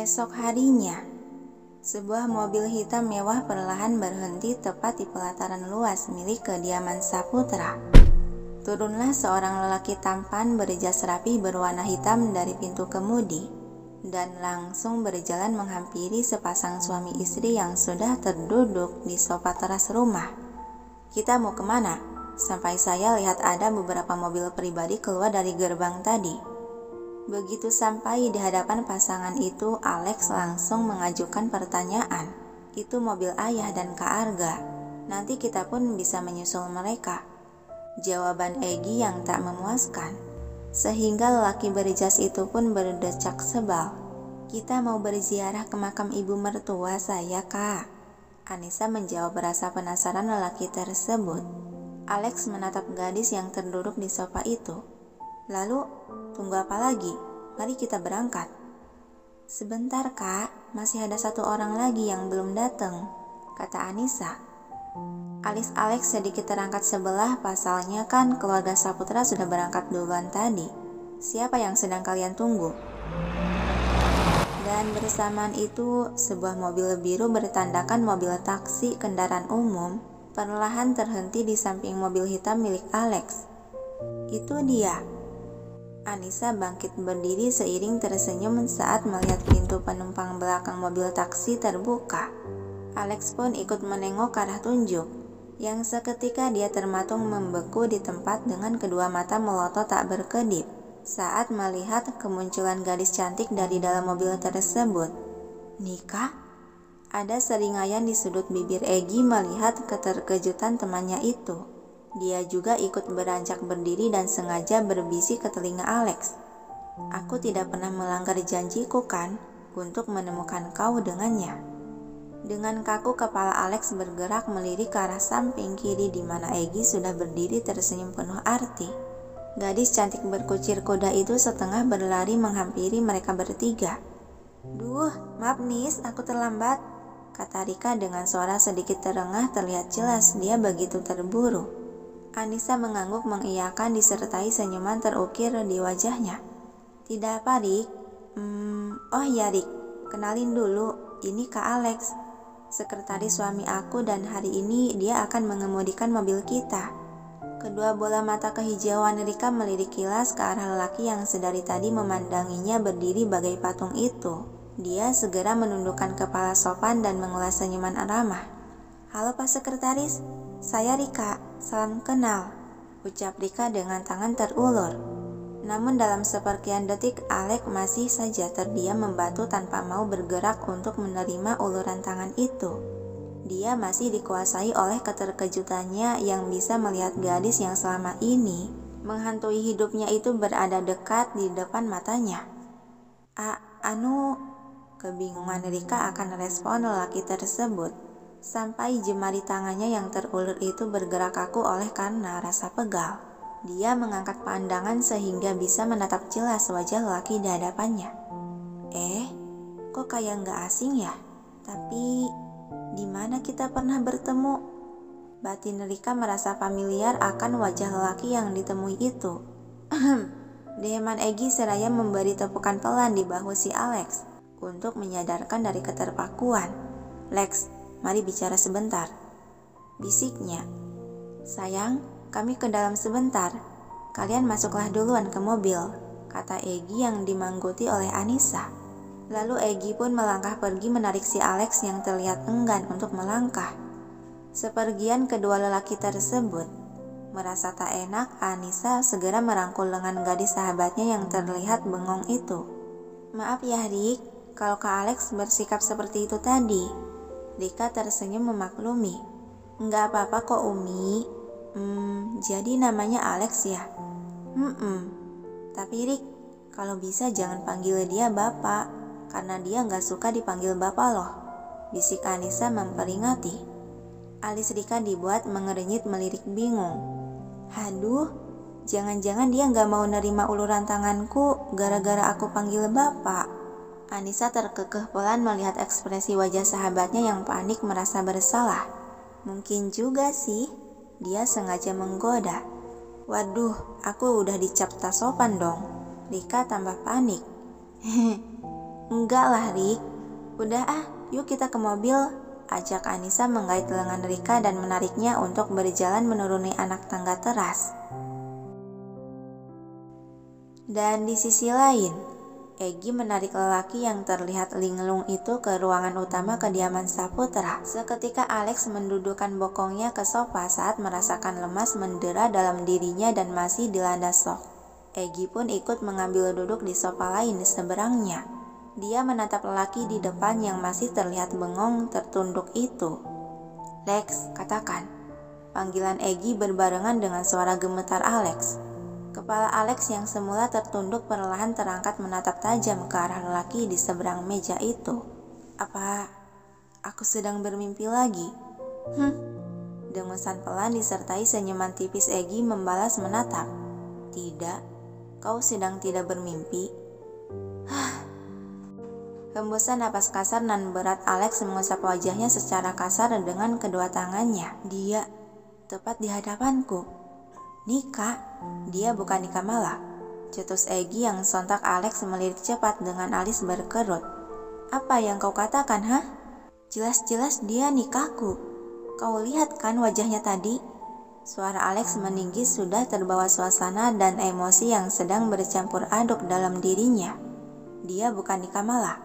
Esok harinya, sebuah mobil hitam mewah perlahan berhenti tepat di pelataran luas milik kediaman Saputra. Turunlah seorang lelaki tampan berjas rapi berwarna hitam dari pintu kemudi dan langsung berjalan menghampiri sepasang suami istri yang sudah terduduk di sofa teras rumah. "Kita mau kemana?" Sampai saya lihat ada beberapa mobil pribadi keluar dari gerbang tadi. Begitu sampai di hadapan pasangan itu, Alex langsung mengajukan pertanyaan. "Itu mobil ayah dan Kak Arga. Nanti kita pun bisa menyusul mereka." Jawaban Egy yang tak memuaskan, sehingga lelaki berjas itu pun berdecak sebal. "Kita mau berziarah ke makam ibu mertua saya, Kak." Anissa menjawab rasa penasaran lelaki tersebut. Alex menatap gadis yang terduduk di sofa itu. "Lalu, tunggu apa lagi? Mari kita berangkat." "Sebentar, Kak, masih ada satu orang lagi yang belum datang," kata Anissa. Alis Alex sedikit terangkat sebelah, pasalnya kan keluarga Saputra sudah berangkat duluan tadi. "Siapa yang sedang kalian tunggu?" Dan bersamaan itu, sebuah mobil biru bertandakan mobil taksi kendaraan umum perlahan terhenti di samping mobil hitam milik Alex. "Itu dia." Anissa bangkit berdiri seiring tersenyum saat melihat pintu penumpang belakang mobil taksi terbuka. Alex pun ikut menengok ke arah tunjuk, yang seketika dia termatung membeku di tempat dengan kedua mata melotot tak berkedip saat melihat kemunculan gadis cantik dari dalam mobil tersebut. "Nikah?" Ada seringaian di sudut bibir Egy melihat keterkejutan temannya itu. Dia juga ikut beranjak berdiri dan sengaja berbisik ke telinga Alex. "Aku tidak pernah melanggar janjiku kan untuk menemukan kau dengannya." Dengan kaku kepala Alex bergerak melirik ke arah samping kiri di mana Egy sudah berdiri tersenyum penuh arti. Gadis cantik berkucir kuda itu setengah berlari menghampiri mereka bertiga. "Duh, maaf Nis, aku terlambat," kata Rika dengan suara sedikit terengah. Terlihat jelas dia begitu terburu. Anissa mengangguk mengiyakan disertai senyuman terukir di wajahnya. "Tidak apa, Rik. Oh ya Rik, kenalin dulu, ini Kak Alex, sekretaris suami aku, dan hari ini dia akan mengemudikan mobil kita." Kedua bola mata kehijauan Rika melirik kilas ke arah lelaki yang sedari tadi memandanginya berdiri bagai patung itu. Dia segera menundukkan kepala sopan dan mengulas senyuman ramah. "Halo Pak Sekretaris, saya Rika, salam kenal," ucap Rika dengan tangan terulur. Namun dalam seperkian detik Alex masih saja terdiam membatu tanpa mau bergerak untuk menerima uluran tangan itu. Dia masih dikuasai oleh keterkejutannya yang bisa melihat gadis yang selama ini menghantui hidupnya itu berada dekat di depan matanya. Kebingungan Rika akan respon lelaki tersebut, sampai jemari tangannya yang terulur itu bergerak kaku oleh karena rasa pegal. Dia mengangkat pandangan sehingga bisa menatap jelas wajah lelaki di hadapannya. Kok kayak gak asing ya? Tapi di mana kita pernah bertemu? Batin Rika merasa familiar akan wajah lelaki yang ditemui itu. Deheman Egy seraya memberi tepukan pelan di bahu si Alex untuk menyadarkan dari keterpakuan. "Lex, mari bicara sebentar," bisiknya. "Sayang, kami ke dalam sebentar. Kalian masuklah duluan ke mobil," kata Egy yang dimangguti oleh Anissa. Lalu Egy pun melangkah pergi menarik si Alex yang terlihat enggan untuk melangkah. Sepergian kedua lelaki tersebut, merasa tak enak, Anissa segera merangkul lengan gadis sahabatnya yang terlihat bengong itu. "Maaf ya Rik, kalau Kak Alex bersikap seperti itu tadi." Rika tersenyum memaklumi. "Nggak apa-apa kok Umi. Jadi namanya Alex ya?" Tapi Rik, kalau bisa jangan panggil dia Bapak, karena dia nggak suka dipanggil Bapak loh," bisik Anissa memperingati. Alis Rika dibuat mengernyit melirik bingung. "Haduh, jangan-jangan dia nggak mau nerima uluran tanganku gara-gara aku panggil Bapak." Anissa terkekeh pelan melihat ekspresi wajah sahabatnya yang panik merasa bersalah. Mungkin juga sih, dia sengaja menggoda. "Waduh, aku udah dicap tak sopan dong." Rika tambah panik. Enggak lah Rik, udah yuk kita ke mobil, ajak Anissa menggait lengan Rika dan menariknya untuk berjalan menuruni anak tangga teras. Dan di sisi lain, Egy menarik lelaki yang terlihat linglung itu ke ruangan utama kediaman Saputra. Seketika Alex mendudukkan bokongnya ke sofa saat merasakan lemas mendera dalam dirinya dan masih dilanda shock. Egy pun ikut mengambil duduk di sofa lain di seberangnya. Dia menatap lelaki di depan yang masih terlihat bengong tertunduk itu. "Lex, katakan." Panggilan Egy berbarengan dengan suara gemetar Alex. Kepala Alex yang semula tertunduk perlahan terangkat menatap tajam ke arah lelaki di seberang meja itu. "Apa aku sedang bermimpi lagi?" Dengusan pelan disertai senyuman tipis Egy membalas menatap. "Tidak, kau sedang tidak bermimpi." Hembusan napas kasar nan berat Alex mengusap wajahnya secara kasar dengan kedua tangannya. Dia tepat di hadapanku. "Nika, dia bukan Nika Mala," cetus Egy yang sontak Alex melirik cepat dengan alis berkerut. "Apa yang kau katakan, Jelas-jelas dia Nikaku. Kau lihat kan wajahnya tadi?" Suara Alex meninggi sudah terbawa suasana dan emosi yang sedang bercampur aduk dalam dirinya. "Dia bukan Nika Mala."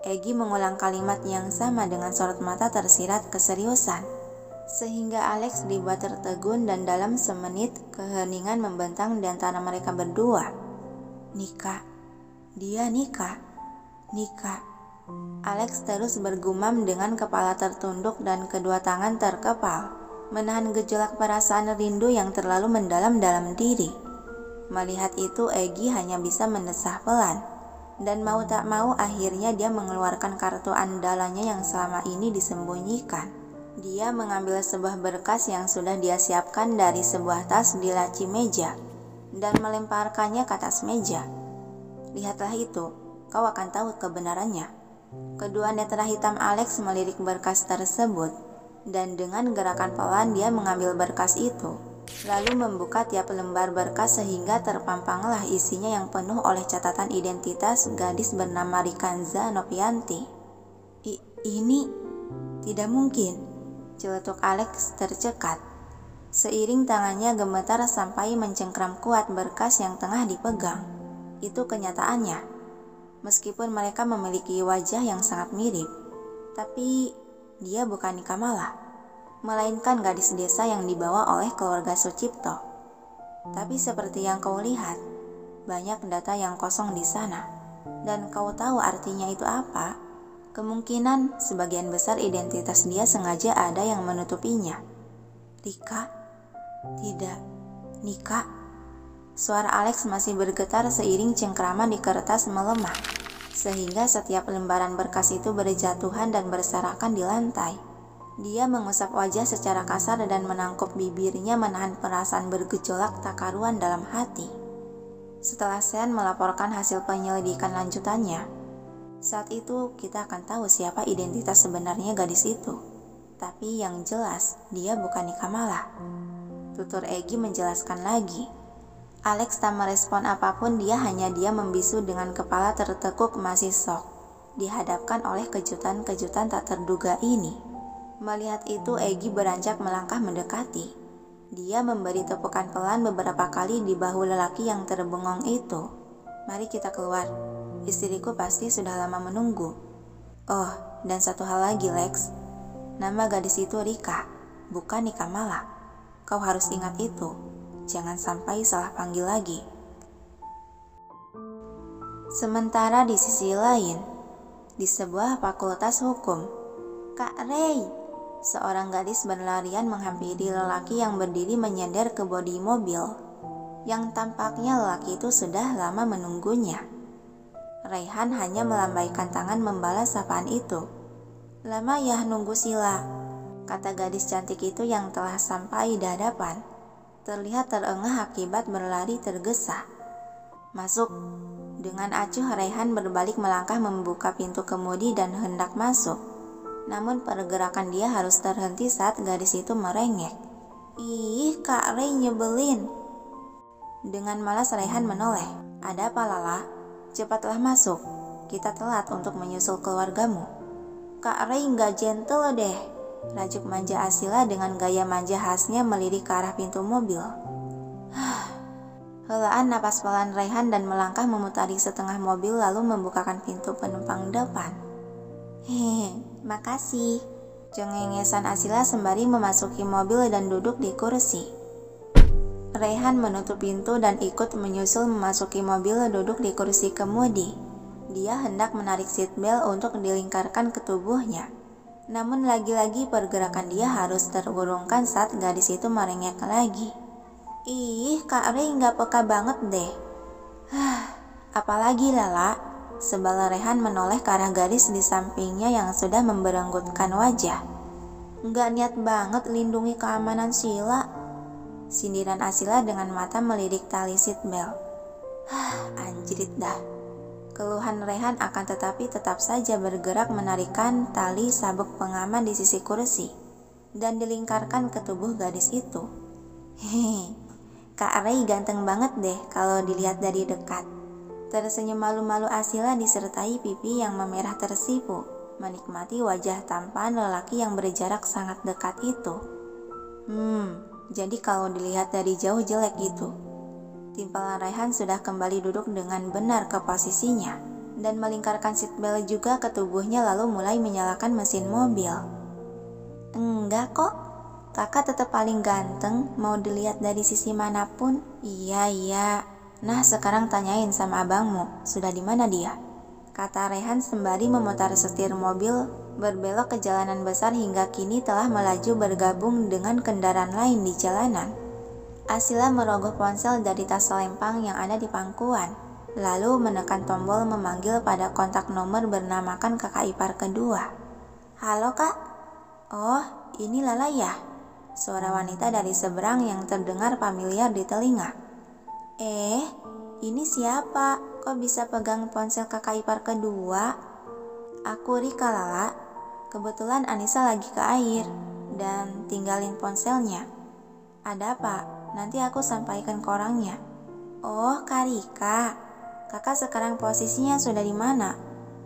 Egy mengulang kalimat yang sama dengan sorot mata tersirat keseriusan, sehingga Alex dibuat tertegun dan dalam semenit keheningan membentang di antara mereka berdua. "Nika, dia Nika, Nika." Alex terus bergumam dengan kepala tertunduk dan kedua tangan terkepal, menahan gejolak perasaan rindu yang terlalu mendalam dalam diri. Melihat itu Egy hanya bisa mendesah pelan, dan mau tak mau akhirnya dia mengeluarkan kartu andalannya yang selama ini disembunyikan. Dia mengambil sebuah berkas yang sudah dia siapkan dari sebuah tas di laci meja dan melemparkannya ke atas meja. "Lihatlah itu, kau akan tahu kebenarannya." Kedua netra hitam Alex melirik berkas tersebut, dan dengan gerakan pelan dia mengambil berkas itu, lalu membuka tiap lembar berkas sehingga terpampanglah isinya yang penuh oleh catatan identitas gadis bernama Rikanza Novianti. Ini tidak mungkin," celetuk Alex tercekat. Seiring tangannya gemetar sampai mencengkram kuat berkas yang tengah dipegang. Itu kenyataannya. Meskipun mereka memiliki wajah yang sangat mirip, tapi dia bukan Nika Mala, melainkan gadis desa yang dibawa oleh keluarga Sucipto. Tapi seperti yang kau lihat, banyak data yang kosong di sana. Dan kau tahu artinya itu apa? Kemungkinan sebagian besar identitas dia sengaja ada yang menutupinya. "Rika? Tidak, Nika." Suara Alex masih bergetar seiring cengkraman di kertas melemah, sehingga setiap lembaran berkas itu berjatuhan dan berserakan di lantai. Dia mengusap wajah secara kasar dan menangkup bibirnya menahan perasaan bergejolak tak karuan dalam hati. Setelah Sen melaporkan hasil penyelidikan lanjutannya, saat itu kita akan tahu siapa identitas sebenarnya gadis itu. Tapi yang jelas, dia bukan Nika Mala. Tutur Egy menjelaskan lagi. Alex tak merespon apapun, dia membisu dengan kepala tertekuk masih shock, dihadapkan oleh kejutan-kejutan tak terduga ini. Melihat itu Egy beranjak melangkah mendekati. Dia memberi tepukan pelan beberapa kali di bahu lelaki yang terbengong itu. "Mari kita keluar. Istriku pasti sudah lama menunggu. Oh, dan satu hal lagi Lex. Nama gadis itu Rika, bukan Nika Mala. Kau harus ingat itu. Jangan sampai salah panggil lagi." Sementara di sisi lain, di sebuah fakultas hukum, "Kak Ray!" Seorang gadis berlarian menghampiri lelaki yang berdiri menyender ke bodi mobil, yang tampaknya lelaki itu sudah lama menunggunya. Raihan hanya melambaikan tangan membalas sapaan itu. "Lama ya nunggu Sila," kata gadis cantik itu yang telah sampai di hadapan. Terlihat terengah akibat berlari tergesa. "Masuk." Dengan acuh Raihan berbalik melangkah membuka pintu kemudi dan hendak masuk. Namun pergerakan dia harus terhenti saat gadis itu merengek. "Ih, Kak Ray nyebelin." Dengan malas Raihan menoleh. "Ada apa Lala? Cepatlah masuk." kita telat untuk menyusul keluargamu. Kak Ray nggak gentle deh, rajuk manja Asila dengan gaya manja khasnya melirik ke arah pintu mobil. Helaan napas pelan Raihan dan melangkah memutari setengah mobil lalu membukakan pintu penumpang depan. Hehe, makasih. Cengengesan Asila sembari memasuki mobil dan duduk di kursi. Raihan menutup pintu dan ikut menyusul memasuki mobil duduk di kursi kemudi. Dia hendak menarik seatbelt untuk dilingkarkan ke tubuhnya. Namun lagi-lagi pergerakan dia harus terurungkan saat gadis itu merengek lagi. Ih, Kak Ray nggak peka banget deh. Apalagi Lala, sebal Raihan menoleh ke arah gadis di sampingnya yang sudah memberenggutkan wajah. Nggak niat banget lindungi keamanan Sila. Sindiran Asila dengan mata melirik tali seatbelt. Anjrit dah. Keluhan Raihan akan tetapi tetap saja bergerak menarikkan tali sabuk pengaman di sisi kursi dan dilingkarkan ke tubuh gadis itu. Hehe. Kak Ray ganteng banget deh kalau dilihat dari dekat. Tersenyum malu-malu Asila disertai pipi yang memerah tersipu, menikmati wajah tampan lelaki yang berjarak sangat dekat itu. Jadi kalau dilihat dari jauh jelek gitu. Timpalan Raihan sudah kembali duduk dengan benar ke posisinya dan melingkarkan seatbelt juga ke tubuhnya lalu mulai menyalakan mesin mobil. Enggak kok. Kakak tetap paling ganteng, mau dilihat dari sisi manapun. Iya. Nah, sekarang tanyain sama abangmu, sudah di mana dia? Kata Raihan sembari memutar setir mobil, berbelok ke jalanan besar hingga kini telah melaju bergabung dengan kendaraan lain di jalanan. Asila merogoh ponsel dari tas selempang yang ada di pangkuan, lalu menekan tombol memanggil pada kontak nomor bernamakan kakak ipar kedua. Halo kak? Oh, ini Lala ya? Suara wanita dari seberang yang terdengar familiar di telinga. Ini siapa? Kok bisa pegang ponsel kakak ipar kedua? Aku Rika Lala. Kebetulan Anissa lagi ke air dan tinggalin ponselnya. Ada apa? Nanti aku sampaikan ke orangnya. Oh, Kak Rika. Kakak sekarang posisinya sudah di mana?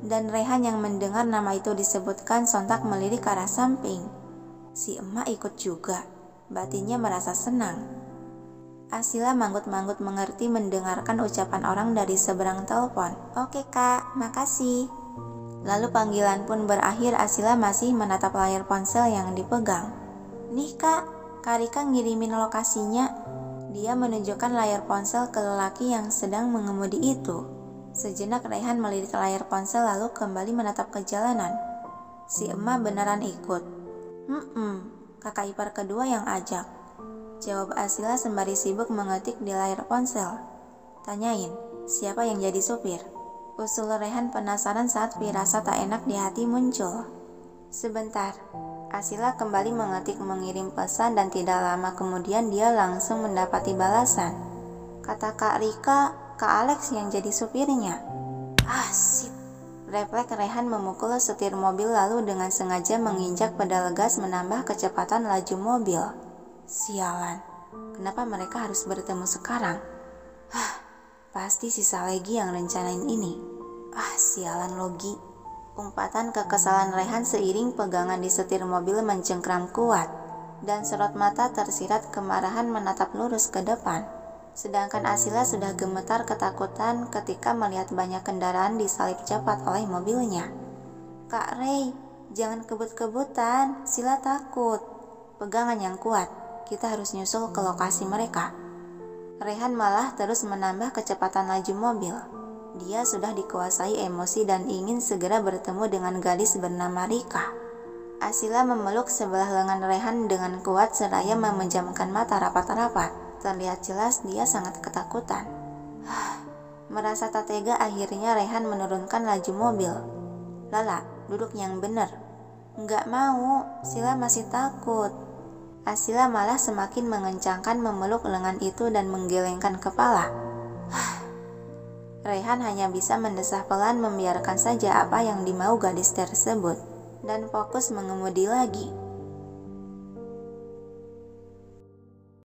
Dan Raihan yang mendengar nama itu disebutkan sontak melirik ke arah samping. Si emak ikut juga. Batinnya merasa senang. Asila manggut-manggut mengerti mendengarkan ucapan orang dari seberang telepon. Oke kak, makasih. Lalu panggilan pun berakhir. Asila masih menatap layar ponsel yang dipegang. Nih kak, Kak Rika ngirimin lokasinya. Dia menunjukkan layar ponsel ke lelaki yang sedang mengemudi itu. Sejenak Raihan melirik layar ponsel lalu kembali menatap ke jalanan. Si emak beneran ikut. Kakak ipar kedua yang ajak. Jawab Asila sembari sibuk mengetik di layar ponsel. Tanyain, siapa yang jadi supir? Usul Raihan penasaran saat firasat tak enak di hati muncul. Sebentar, Asila kembali mengetik mengirim pesan dan tidak lama kemudian dia langsung mendapati balasan. Kata Kak Rika, Kak Alex yang jadi supirnya. Sip. Refleks Raihan memukul setir mobil lalu dengan sengaja menginjak pedal gas menambah kecepatan laju mobil. Sialan, kenapa mereka harus bertemu sekarang? Pasti si Salegi yang rencanain ini. Sialan Logi. Umpatan kekesalan Raihan seiring pegangan di setir mobil mencengkram kuat, dan sorot mata tersirat kemarahan menatap lurus ke depan. Sedangkan Asila sudah gemetar ketakutan ketika melihat banyak kendaraan disalip cepat oleh mobilnya. Kak Ray, jangan kebut-kebutan, Sila takut. Pegangan yang kuat, kita harus nyusul ke lokasi mereka. Raihan malah terus menambah kecepatan laju mobil. Dia sudah dikuasai emosi dan ingin segera bertemu dengan gadis bernama Rika. Asila memeluk sebelah lengan Raihan dengan kuat seraya memejamkan mata rapat-rapat. Terlihat jelas dia sangat ketakutan. Merasa tak tega akhirnya Raihan menurunkan laju mobil. Lala, duduk yang benar. Enggak mau, Sila masih takut. Asila malah semakin mengencangkan memeluk lengan itu dan menggelengkan kepala. Raihan hanya bisa mendesah pelan membiarkan saja apa yang dimau gadis tersebut dan fokus mengemudi lagi.